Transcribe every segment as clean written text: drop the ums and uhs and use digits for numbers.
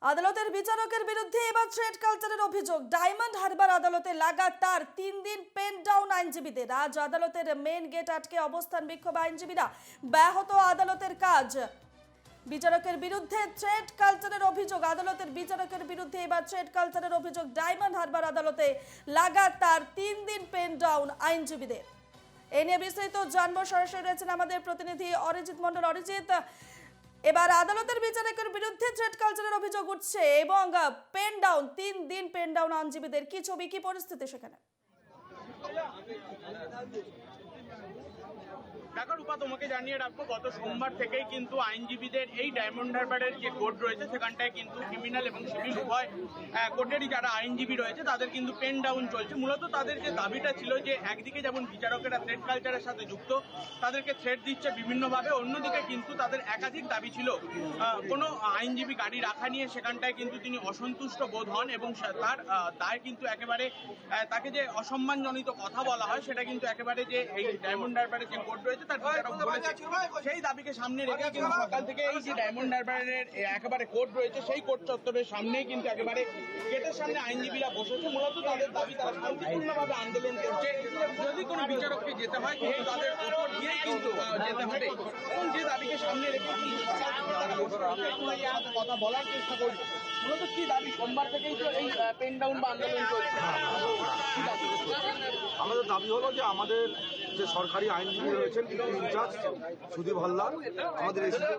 আদালতের বিচারকের বিরুদ্ধে এবার থ্রেড কালচারের অভিযোগ। ডায়মন্ড হারবার আদালতে লাগাতার 3 দিন পেন ডাউন আইনজীবীদের। আজ আদালতের মেন গেট আটকে অবস্থান বিক্ষোভ আইনজীবীরা। ব্যাহত আদালতের কাজ। বিচারকের বিরুদ্ধে থ্রেড কালচারের অভিযোগ। আদালতের বিচারকের বিরুদ্ধে এবার থ্রেড কালচারের অভিযোগ। ডায়মন্ড হারবার আদালতে লাগাতার 3 দিন পেন ডাউন আইনজীবীদের। এ নিয়ে বিস্তারিত জানবো, সরাসরি রয়েছেন আমাদের প্রতিনিধি অরিজিৎ মন্ডল। অরিজিৎ, এবার আদালতের বিচারকের বিরুদ্ধে থ্রেড কালচারের অভিযোগ উঠছে এবং পেন ডাউন 3 দিন পেন ডাউন আইনজীবীদের। কি ছবি, কি পরিস্থিতি সেখানে? দেখো রূপা, তোমাকে জানিয়ে রাখবো, গত সোমবার থেকেই কিন্তু আইনজীবীদের এই ডায়মন্ড হারবারের যে কোর্ট রয়েছে সেখানটায় কিন্তু ক্রিমিনাল এবং সিভিল উভয় কোর্টেরই যারা আইনজীবী রয়েছে তাদের কিন্তু পেন ডাউন চলছে। মূলত তাদের যে দাবিটা ছিল যে একদিকে যেমন বিচারকেরা থ্রেড কালচারের সাথে যুক্ত, তাদেরকে থ্রেড দিচ্ছে বিভিন্নভাবে, অন্যদিকে কিন্তু তাদের একাধিক দাবি ছিল কোনো আইনজীবী গাড়ি রাখা নিয়ে সেখানটায় কিন্তু তিনি অসন্তুষ্ট বোধ হন এবং তার দায় কিন্তু একেবারে তাকে যে অসম্মানজনিত কথা বলা হয় সেটা কিন্তু একেবারে যে এই ডায়মন্ড হারবারের যে কোর্ট রয়েছে তার বিচারক বলেছে। সেই দাবিকে সামনে রেখে কিন্তু সকাল থেকে এই যে ডায়মন্ড হারবারের একেবারে কোর্ট রয়েছে সেই কোর্ট চত্বরের সামনেই কিন্তু একেবারে গেটের সামনে আইনজীবীরা বসেছে। মূলত তাদের দাবি, তারা শান্তিপূর্ণভাবে আন্দোলন করছে। যদি কোনো বিচারককে যেতে হয় কিন্তু তাদের উপর দিয়েই কিন্তু যেতে হবে এবং যে দাবিকে সামনে রেখে কথা বলার চেষ্টা করবো। মূলত কি দাবি? সোমবার থেকেই তো এই পেন ডাউন বা আন্দোলন চলছে। আমাদের দাবি হলো যে আমাদের যে সরকারি আইনজীবী রয়েছেন ইনচার্জ সুদীপ হালদার, আমাদের এসিপি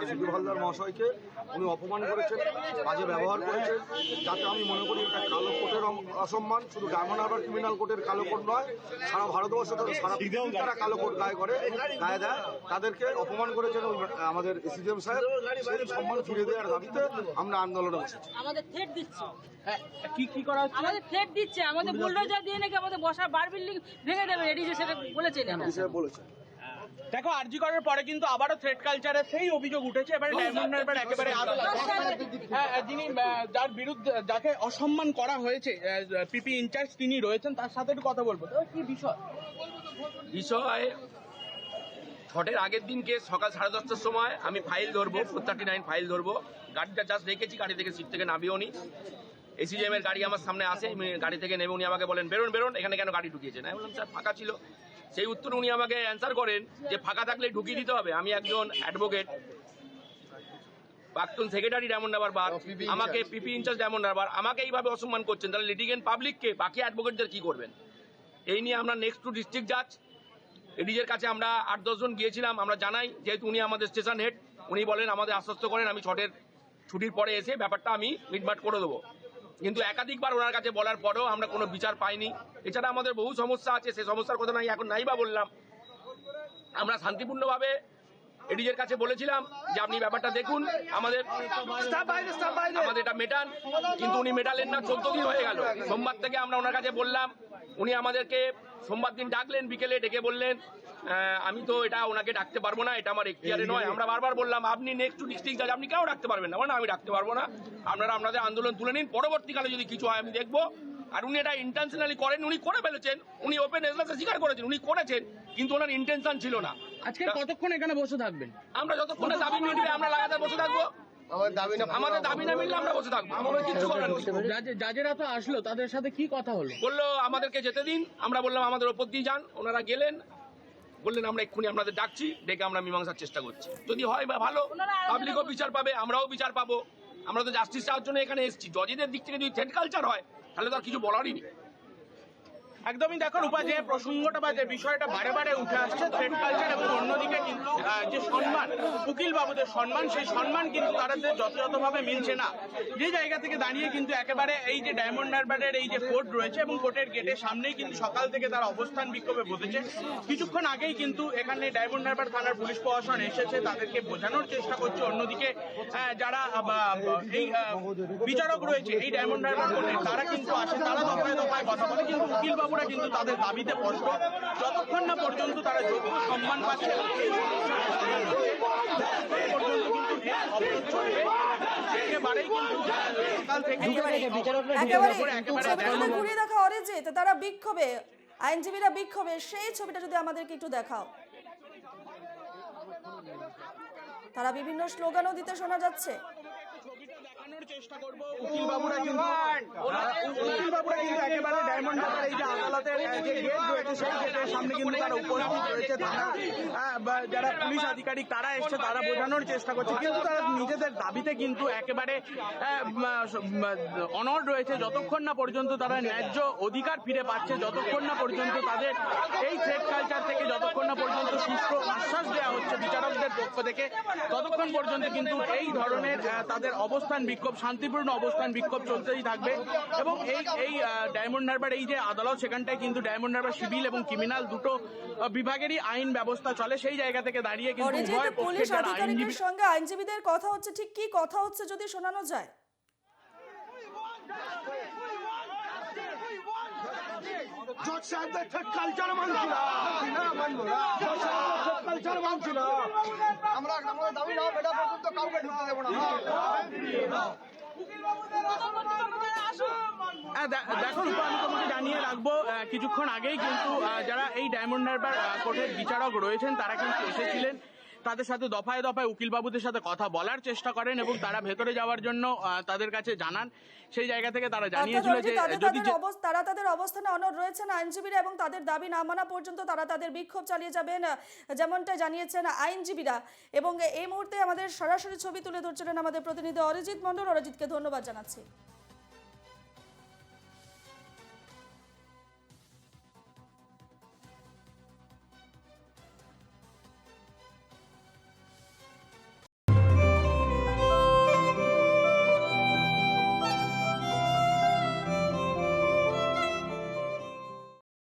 সুদীপ হালদার মহাশয়কে উনি অপমান করেছেন, বাজে ব্যবহার করেছেন, যাতে আমি মনে করি এটা কালো কোর্টের অসম্মান। শুধু ডায়মন্ড হারবার ক্রিমিনাল কোর্টের কালো কোর্ট নয়, সারা ভারতবর্ষে সারা পৃথিবী তারা কালো কোর্ট গায়ে দেয়, তাদেরকে অপমান করেছেন আমাদের এসিডিএম সাহেব। সেই সম্মান ফিরে দেওয়ার দাবিতে আমরা আন্দোলনে বসেছি। আমাদের থ্রেট দিচ্ছে, কি করা হচ্ছে? আমাদের থ্রেট দিচ্ছে, আমাদের বুলডোজার দিয়ে নাকি আমাদের বসার বার বিল্ডিং ভেঙে দেবে, এটি যে সেটা বলেছেন। দেখো, আরজি করার পরে কিন্তু আবারও থ্রেড কালচারের সেই অভিযোগ উঠেছে। এবারে ডায়মন্ড হারবার একেবারে যিনি যার বিরুদ্ধে যাকে অসম্মান করা হয়েছে পিপি ইনচার্জ তিনি রয়েছেন, তার সাথে একটু কথা বলবো। তো কি বিষয় ছটের আগের দিনকে সকাল 10:30টার সময় আমি ফাইল ধরবো, 439 ফাইল ধরবো। গাড়িটা জাস্ট রেখেছি, গাড়ি থেকে সিট থেকে নামিও নি। এসিজিএম এর গাড়ি আমার সামনে আসে, আমি গাড়ি থেকে নেমে উনি আমাকে বলেন বেরোন, এখানে কেন গাড়ি ঢুকিয়েছেন? আমি বললাম স্যার ফাঁকা ছিল। সেই উত্তরে উনি আমাকে অ্যান্সার করেন যে ফাঁকা থাকলে ঢুকিয়ে দিতে হবে। আমি একজন অ্যাডভোকেট, প্রাক্তন সেক্রেটারি ডায়মন্ড হারবার, আমাকে পিপি ইনচার্জ ডায়মন্ড হারবার, আমাকে এইভাবে অসম্মান করছেন, তাহলে লিটিগেন্ট পাবলিককে, বাকি অ্যাডভোকেটদের কি করবেন? এই নিয়ে আমরা নেক্সট টু ডিস্ট্রিক্ট জাজ এডিজের কাছে আমরা 8-10 জন গিয়েছিলাম। আমরা জানাই, যেহেতু উনি আমাদের স্টেশন হেড, উনি বলেন আমাদের আশ্বস্ত করেন আমি ছুটির পরে এসে ব্যাপারটা আমি মিটমাট করে দেবো। কিন্তু একাধিকবার ওনার কাছে বলার পরেও আমরা কোনো বিচার পাইনি। এছাড়া আমাদের বহু সমস্যা আছে, সেই সমস্যার কথা এখন নাই বা বললাম। আমরা শান্তিপূর্ণভাবে এডিজের কাছে বলেছিলাম যে আপনি ব্যাপারটা দেখুন, আমাদের এটা মেটান, কিন্তু উনি মেটালেন না। 14 দিন হয়ে গেল। সোমবার থেকে আমরা ওনার কাছে বললাম, উনি আমাদেরকে সোমবার দিন ডাকলেন, বিকেলে ডেকে বললেন আমি তো এটা ওনাকে ডাকতে পারবো না, এটা আমার এখতিয়ারে নয়। আমরা বারবার বললাম আপনি নেক্সট টু ডিস্ট্রিক্ট জাজ, আপনি কেউ ডাকতে পারবেন না। মানে আমি ডাকতে পারবো না, আপনারা আপনাদের আন্দোলন তুলে নিন, পরবর্তীকালে যদি কিছু হয় আমি দেখবো। আর উনি এটা ইন্টেনশনালি করেন, উনি করে ফেলেছেন, উনি ওপেন এজলাসে স্বীকার করেছেন উনি করেছেন, কিন্তু ওনার ইন্টেনশন ছিল না। আজকে কতক্ষণ এখানে বসে থাকবেন? আমরা যতক্ষণ দাবি মিটবে আমরা লাগাতার বসে থাকবো। আমাদের দাবি না মিললে আমরা বসে থাকবো, আমাদের কিছু করার নেই। জাজেরা তো আসলো, তাদের সাথে কি কথা হলো? বললো আমাদেরকে যেতে দিন। আমরা বললাম আমাদের ওপর দিয়ে যান। ওনারা গেলেন, বললেন আমরা এক্ষুনি আপনাদের ডাকছি, ডেকে আমরা মীমাংসার চেষ্টা করছি। যদি হয় বা ভালো, পাবলিকও বিচার পাবে, আমরাও বিচার পাবো। আমরা তো জাস্টিস চাওয়ার জন্য এখানে এসেছি। জজেদের দিক থেকে যদি থ্রেড কালচার হয় তাহলে তো আর কিছু বলারই নেই। একদমই। দেখো রূপা, যে প্রসঙ্গটা বা যে বিষয়টা বারে বারে উঠে আসছে থ্রেড কালচার, এবং অন্যদিকে কিন্তু যে সম্মান, উকিল বাবুদের সম্মান, সেই সম্মান কিন্তু তাদের যথাযথভাবে মিলছে না। যে জায়গা থেকে দাঁড়িয়ে কিন্তু একেবারে এই যে ডায়মন্ড হারবারের এই যে কোর্ট রয়েছে এবং কোর্টের গেটের সামনেই কিন্তু সকাল থেকে তারা অবস্থান বিক্ষোভে বসেছে। কিছুক্ষণ আগেই কিন্তু এখানে ডায়মন্ড হারবার থানার পুলিশ প্রশাসন এসেছে, তাদেরকে বোঝানোর চেষ্টা করছে। অন্যদিকে যারা এই বিচারক রয়েছে এই ডায়মন্ড হারবার কোর্টের, তারা কিন্তু আসে, তারা দফায় দফায় কথা বলে, কিন্তু উকিল বাবুরা কিন্তু তাদের দাবিতে স্পষ্ট। যতক্ষণ না পর্যন্ত তারা যোগ্য সম্মান পাচ্ছে পর্যন্ত কিন্তু অবরোধ চলবে। একেবারেই কিন্তু সকাল থেকে ঘুরিয়ে দেখা অরিজিৎ, তারা বিক্ষোভে, আইনজীবীরা বিক্ষোভে, সেই ছবিটা যদি আমাদেরকে একটু দেখাও। তারা বিভিন্ন স্লোগানও দিতে শোনা যাচ্ছে। বোঝানোর চেষ্টা করব উকিলবাবুরা কিন্তু একেবারে ডায়মন্ড হারবার এই যে আদালতের যে গেট রয়েছে সেই গেটের সামনে কিন্তু তারা উপস্থিত রয়েছে। থানা যারা পুলিশ আধিকারিক তারা এসছে, তারা বোঝানোর চেষ্টা করছে, কিন্তু তারা নিজেদের দাবিতে কিন্তু একেবারে অনড় রয়েছে যতক্ষণ না পর্যন্ত তারা ন্যায্য অধিকার ফিরে পাচ্ছে, যতক্ষণ না পর্যন্ত তাদের এই থ্রেড কালচার থেকে যতক্ষণ না পর্যন্ত সুষ্ঠু আশ্বাস দেওয়া হচ্ছে বিচারকদের পক্ষ থেকে, ততক্ষণ পর্যন্ত কিন্তু এই ধরনের তাদের অবস্থান বিক্ষোভ, শান্তিপূর্ণ অবস্থান বিক্ষোভ চলতেই থাকবে। এবং এই ডায়মন্ড হারবার এই যে আদালত, সেখানটায় কিন্তু ডায়মন্ড হারবার সিভিল এবং ক্রিমিনাল দুটো বিভাগেরই আইন ব্যবস্থা চলে। সেই জায়গা থেকে দাঁড়িয়ে কিন্তু অরিজিৎ, উভয় পক্ষের পুলিশ যারা আধিকারিকের আইনজীবী সঙ্গে আইনজীবীদের কথা হচ্ছে, ঠিক কি কথা হচ্ছে যদি শোনানো যায়? জজ সাহেবদের থ্রেড কালচার মানছি না, জজ সাহেবদের থ্রেড কালচার মানছি না। আমরা আমাদের দাবি না এটা পর্যন্ত কাউকে ঢুকতে দেবো না। দেখো রূপা, আমি তোমাকে জানিয়ে রাখবো কিছুক্ষণ আগেই কিন্তু যারা এই ডায়মন্ড হারবার কোর্টের বিচারক রয়েছেন তারা কিন্তু এসেছিলেন, তাদের সাথে দফায় দফায় উকিলবাবুদের সাথে কথা বলার চেষ্টা করেন এবং তারা ভেতরে যাওয়ার জন্য তাদের কাছে জানান। সেই জায়গা থেকে তারা জানিয়েছিল যে যদি তারা তাদের অবস্থানে অনড় রয়েছেন আইনজীবীরা, এবং তাদের দাবি না মানা পর্যন্ত তারা তাদের বিক্ষোভ চালিয়ে যাবেন, যেমনটা জানিয়েছেন আইনজীবীরা। এবং এই মুহূর্তে আমাদের সরাসরি ছবি তুলে ধরছিলেন আমাদের প্রতিনিধি অরিজিৎ মণ্ডল। অরিজিৎকে ধন্যবাদ জানাচ্ছি।